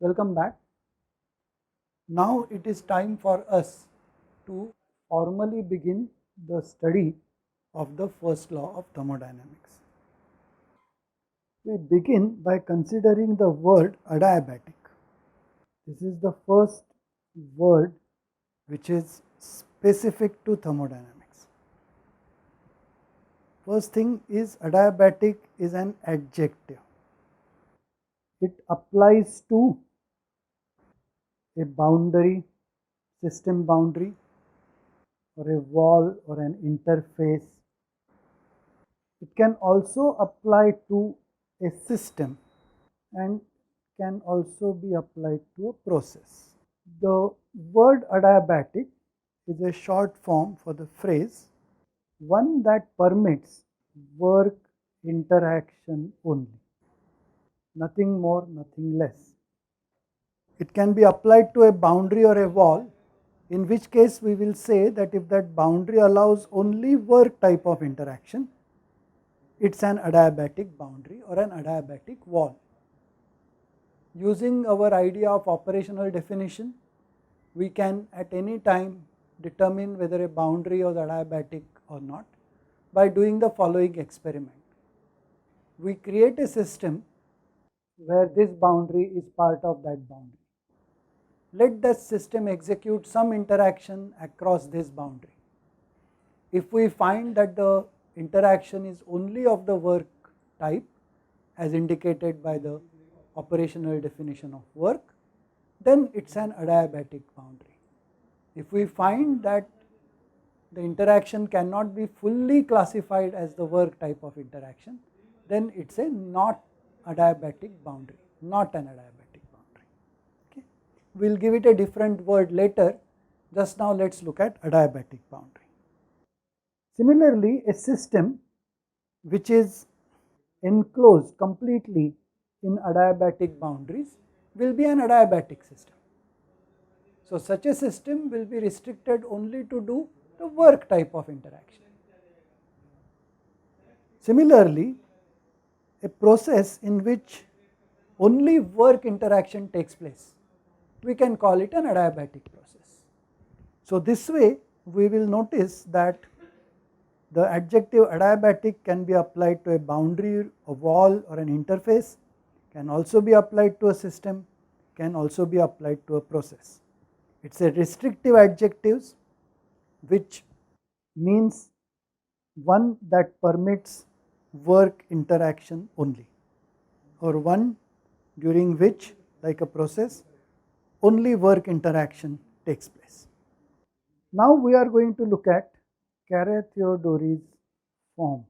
Welcome back. Now it is time for us to formally begin the study of the first law of thermodynamics. We begin by considering the word adiabatic. This is the first word which is specific to thermodynamics. First thing is adiabatic is an adjective. It applies to a boundary, system boundary, or a wall or an interface. It can also apply to a system and can also be applied to a process. The word adiabatic is a short form for the phrase one that permits work interaction only, nothing more, nothing less. It can be applied to a boundary or a wall, in which case we will say that if that boundary allows only work type of interaction, it's an adiabatic boundary or an adiabatic wall. Using our idea of operational definition, we can at any time determine whether a boundary is adiabatic or not by doing the following experiment. We create a system where this boundary is part of that boundary. Let the system execute some interaction across this boundary. If we find that the interaction is only of the work type as indicated by the operational definition of work, then it's an adiabatic boundary. If we find that the interaction cannot be fully classified as the work type of interaction, then it's a not adiabatic boundary, not an adiabatic boundary. Okay. We'll give it a different word later. Just now let's look at adiabatic boundary. Similarly, a system which is enclosed completely in adiabatic boundaries will be an adiabatic system. So such a system will be restricted only to do the work type of interaction. Similarly, a process in which only work interaction takes place, we can call it an adiabatic process. So this way we will notice that the adjective adiabatic can be applied to a boundary, a wall or an interface, can also be applied to a system, can also be applied to a process. It's a restrictive adjective which means one that permits work interaction only, or one during which, like a process, only work interaction takes place. Now we are going to look at Carathéodory's form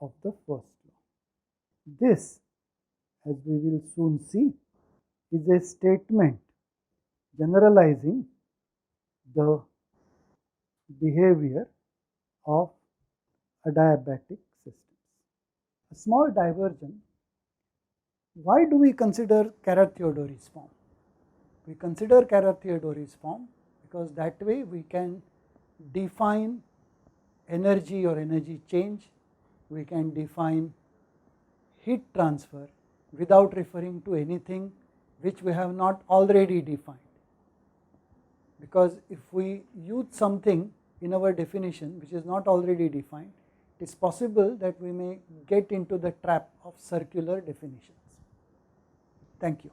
of the first law. This, as we will soon see, is a statement generalizing the behavior of adiabatic systems. A small diversion. Why do we consider Carathéodory's form? We consider Carathéodory's form because that way we can define energy or energy change, we can define heat transfer without referring to anything which we have not already defined. Because if we use something in our definition which is not already defined, it is possible that we may get into the trap of circular definitions. Thank you.